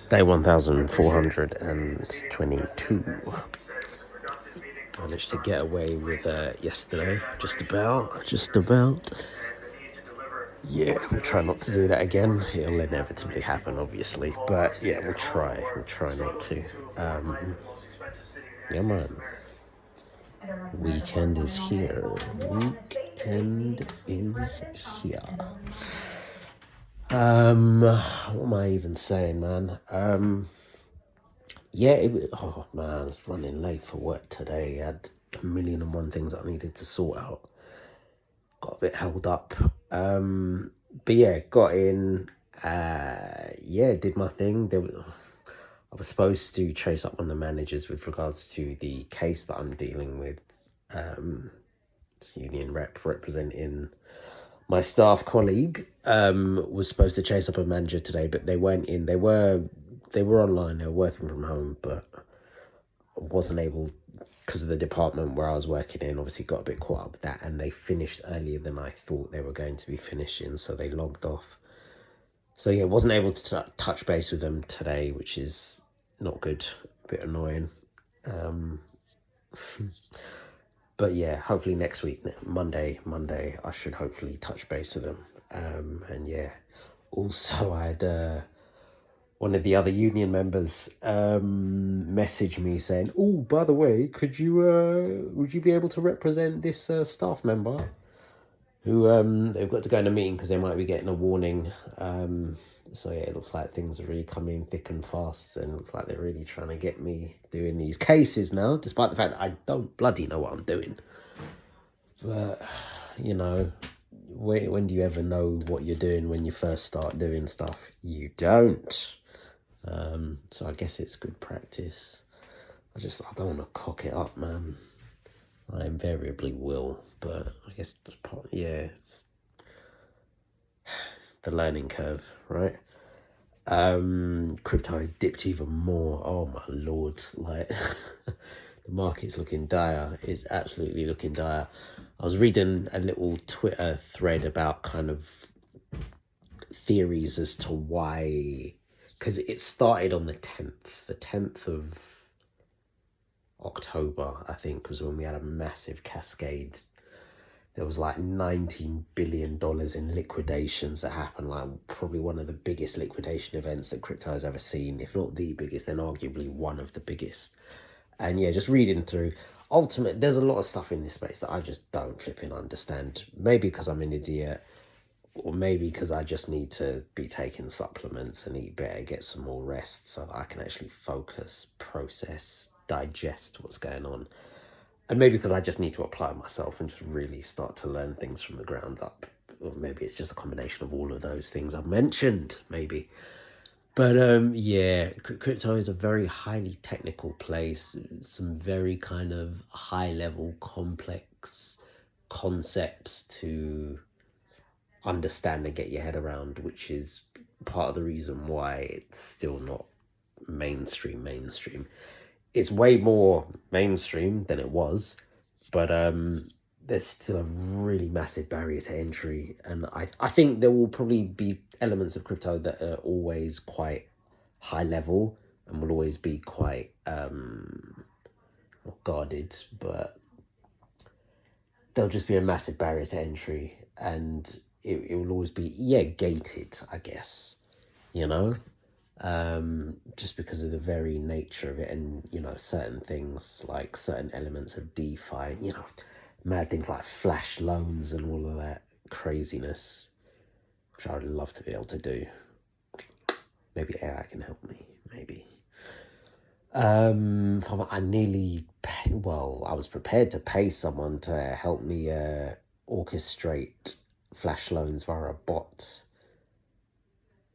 Day 1422. Managed to get away with yesterday, just about. Yeah, we'll try not to do that again. It'll inevitably happen, obviously, but yeah, we'll try not to. Yeah, man. Weekend is here. Weekend is here. What am I even saying, man? Yeah, oh man, I was running late for work today. I had a million and one things I needed to sort out. Got a bit held up. But yeah, got in. Yeah, did my thing. I was supposed to chase up on the managers with regards to the case that I'm dealing with. Union rep representing my staff colleague was supposed to chase up a manager today, but they weren't in. They were online. They were working from home, but I wasn't able because of the department where I was working in. Obviously, got a bit caught up with that, and they finished earlier than I thought they were going to be finishing, so they logged off. So yeah, wasn't able to touch base with them today, which is not good. A bit annoying. But yeah, hopefully next week, Monday, I should hopefully touch base with them. And yeah, also I had one of the other union members message me saying, "Oh, by the way, would you be able to represent this staff member who they've got to go in a meeting because they might be getting a warning." So yeah, it looks like things are really coming in thick and fast, and it looks like they're really trying to get me doing these cases now, despite the fact that I don't bloody know what I'm doing. But, you know, when do you ever know what you're doing when you first start doing stuff? You don't. So I guess it's good practice. I don't want to cock it up, man. I invariably will, but I guess it's the learning curve, right? Crypto has dipped even more. Oh my lord, like the market's looking dire. It's absolutely looking dire. I was reading a little Twitter thread about kind of theories as to why, because it started on the 10th of October, I think, was when we had a massive cascade. There was like $19 billion in liquidations that happened, like probably one of the biggest liquidation events that crypto has ever seen, if not the biggest, then arguably one of the biggest. And yeah, just reading through, there's a lot of stuff in this space that I just don't flipping understand. Maybe because I'm an idiot, or maybe because I just need to be taking supplements and eat better, get some more rest so that I can actually focus, process, digest what's going on. And maybe because I just need to apply myself and just really start to learn things from the ground up. Or maybe it's just a combination of all of those things I've mentioned, maybe. But yeah, crypto is a very highly technical place. Some very kind of high level, complex concepts to understand and get your head around, which is part of the reason why it's still not mainstream. It's way more mainstream than it was, but there's still a really massive barrier to entry, and I think there will probably be elements of crypto that are always quite high level and will always be quite not guarded, but there'll just be a massive barrier to entry, and it will always be gated, I guess, you know. Just because of the very nature of it, and certain things like certain elements of DeFi, mad things like flash loans and all of that craziness, which I would love to be able to do. Maybe AI can help me, maybe. I was prepared to pay someone to help me orchestrate flash loans via a bot.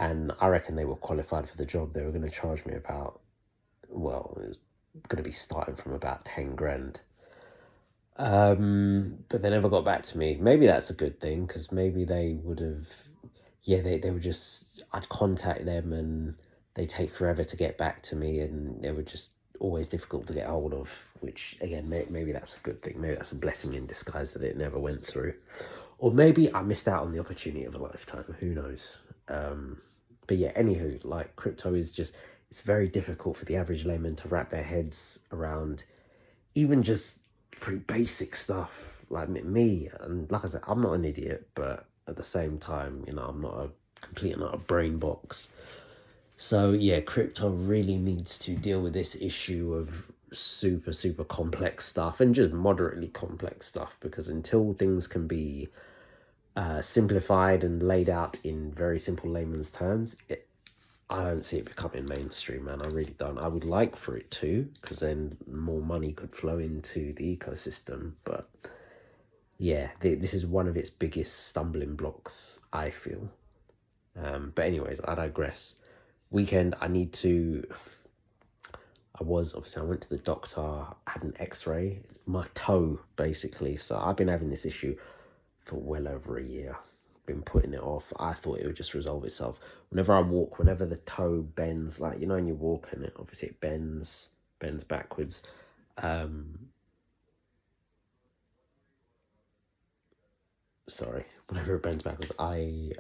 And I reckon they were qualified for the job. They were going to charge me about, it was going to be starting from about 10 grand. But they never got back to me. Maybe that's a good thing, because maybe they would have, they were just, I'd contact them and they take forever to get back to me, and they were just always difficult to get hold of, which again, maybe that's a good thing. Maybe that's a blessing in disguise that it never went through. Or maybe I missed out on the opportunity of a lifetime. Who knows? But yeah, anywho, like crypto is just, it's very difficult for the average layman to wrap their heads around even just pretty basic stuff. Like me, and like I said, I'm not an idiot, but at the same time, you know, I'm not a complete, not a brain box. So yeah, crypto really needs to deal with this issue of super complex stuff and just moderately complex stuff, because until things can be simplified and laid out in very simple layman's terms, I don't see it becoming mainstream, man. I really don't. I would like for it to, because then more money could flow into the ecosystem. But yeah, this is one of its biggest stumbling blocks, I feel. But anyways, I digress. Weekend, I went to the doctor, I had an x-ray. It's my toe, basically. So I've been having this issue for well over a year. Been putting it off. I thought it would just resolve itself. Whenever I walk, whenever the toe bends, like, you know, when you walk and it obviously it bends backwards. Whenever it bends backwards, I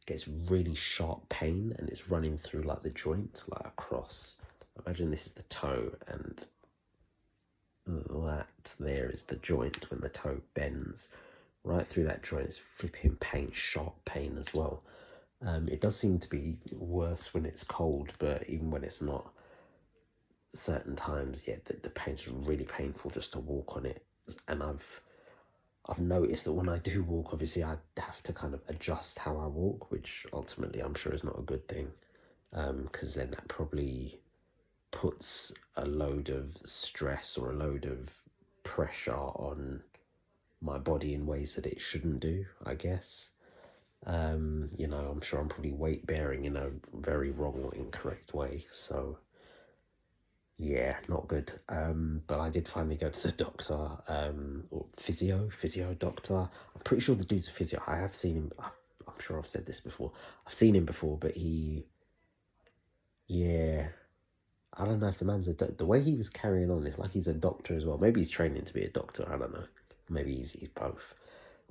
gets really sharp pain, and it's running through like the joint, like across. Imagine this is the toe, and that there is the joint. When the toe bends right through that joint, it's flipping pain, sharp pain as well. It does seem to be worse when it's cold, but even when it's not, certain times, yeah, the pain's really painful just to walk on it. And I've noticed that when I do walk, obviously I have to kind of adjust how I walk, which ultimately I'm sure is not a good thing, because then that probably puts a load of stress or a load of pressure on my body in ways that it shouldn't do, I guess. You know, I'm sure I'm probably weight bearing in a very wrong or incorrect way. So yeah, not good. But I did finally go to the doctor, or physio doctor. I'm pretty sure the dude's a physio. I have seen him. I'm sure I've said this before. I've seen him before, but yeah, I don't know if the man's the way he was carrying on, it's like he's a doctor as well. Maybe he's training to be a doctor. I don't know. Maybe he's both.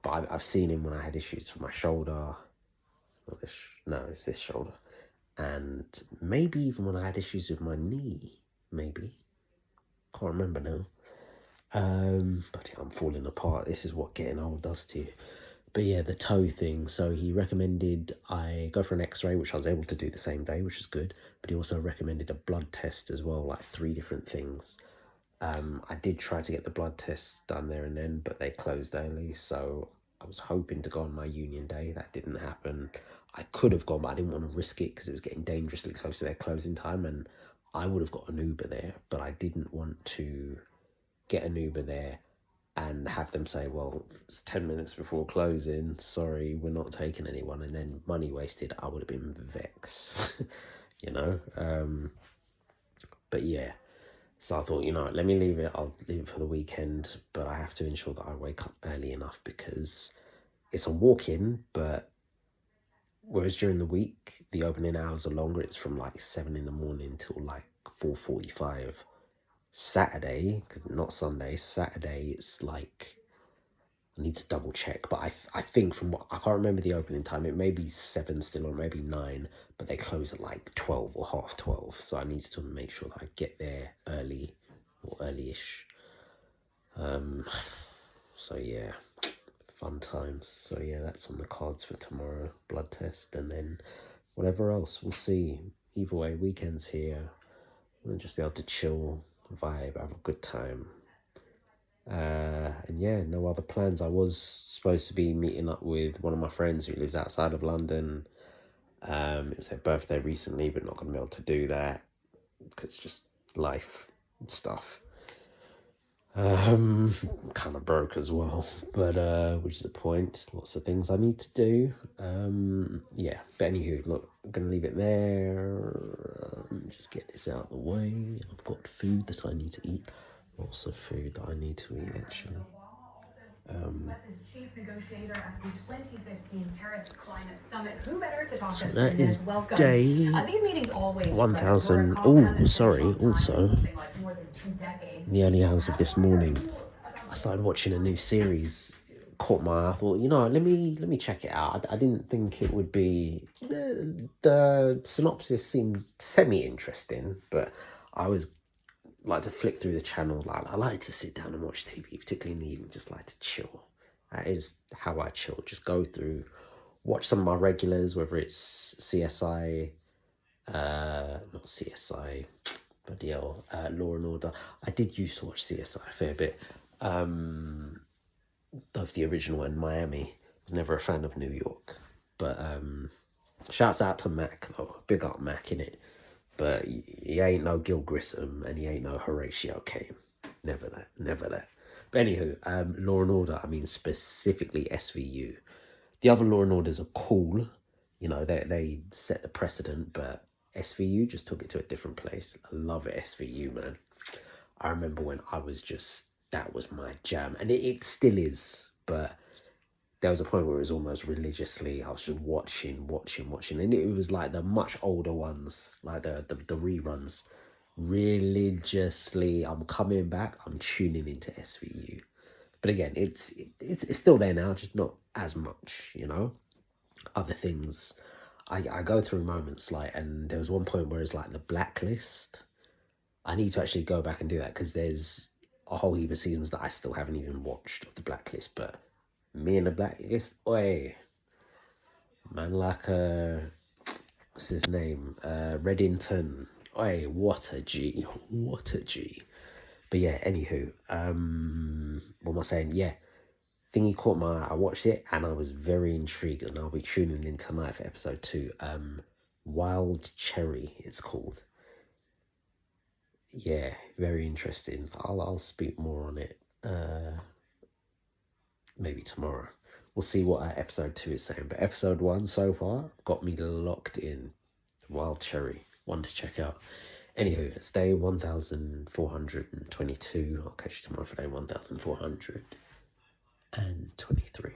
But I've seen him when I had issues with my shoulder. It's this shoulder. And maybe even when I had issues with my knee. Maybe. Can't remember now. But yeah, I'm falling apart. This is what getting old does to you. But yeah, the toe thing. So he recommended I go for an x-ray, which I was able to do the same day, which is good. But he also recommended a blood test as well, like 3 different things. I did try to get the blood tests done there and then, but they closed early. So I was hoping to go on my union day. That didn't happen. I could have gone, but I didn't want to risk it because it was getting dangerously close to their closing time. And I would have got an Uber there, but I didn't want to get an Uber there and have them say, well, it's 10 minutes before closing, sorry, we're not taking anyone, and then money wasted. I would have been vexed, you know? But yeah, so I thought, you know, let me leave it. I'll leave it for the weekend, but I have to ensure that I wake up early enough, because it's a walk-in, but whereas during the week, the opening hours are longer. It's from like 7 in the morning till like 4:45. Saturday, not Sunday, Saturday, it's like, I need to double check, but I think from what, I can't remember the opening time, it may be 7 still, or maybe 9, but they close at like 12 or half 12, so I need to make sure that I get there early, or early-ish. So yeah, fun times. So yeah, that's on the cards for tomorrow, blood test, and then whatever else, we'll see. Either way, weekend's here. We'll just be able to chill, vibe, have a good time. And yeah, no other plans. I was supposed to be meeting up with one of my friends who lives outside of London. It was their birthday recently, but not going to be able to do that because just life stuff. Kind of broke as well, but which is the point. Lots of things I need to do. Yeah, but anywho, look, I'm gonna leave it there. Just get this out of the way. I've got food that I need to eat. Lots of food that I need to eat, actually. Chief negotiator at the 2015 Paris Climate Summit. Who better to talk so that is day 1000. Oh, sorry. Also, in the early hours of this morning, I started watching a new series. Caught my eye. I thought, you know, let me check it out. I didn't think it would be the synopsis seemed semi-interesting, but I always like to flick through the channel. Like, I like to sit down and watch TV, particularly in the evening, just like to chill. That is how I chill. Just go through, watch some of my regulars, whether it's CSI, not CSI, but Law and Order. I did used to watch CSI a fair bit. Of the original in Miami. Was never a fan of New York. But shouts out to Mac, though. Big up Mac, innit? But he ain't no Gil Grissom and he ain't no Horatio Caine. Never that. Never that. But anywho, Law and Order, I mean specifically SVU. The other Law and Orders are cool. You know, they set the precedent, but SVU just took it to a different place. I love it, SVU, man. I remember when I was just, that was my jam. And it still is, but there was a point where it was almost religiously, I was just watching. And it was like the much older ones, like the reruns. Religiously, I'm coming back, I'm tuning into SVU. But again, it's still there now, just not as much, you know? Other things, I go through moments like, and there was one point where it's like the Blacklist. I need to actually go back and do that because there's a whole heap of seasons that I still haven't even watched of the Blacklist. But me and the Blacklist, oi, man, like what's his name? Reddington. Oi, what a G. But yeah, anywho, what am I saying? Yeah, thingy caught my eye. I watched it and I was very intrigued, and I'll be tuning in tonight for episode 2. Wild Cherry, it's called. Yeah, very interesting. I'll speak more on it maybe tomorrow. We'll see what episode 2 is saying. But episode 1 so far got me locked in. Wild Cherry, one to check out. Anywho, it's day 1422. I'll catch you tomorrow for day 1423.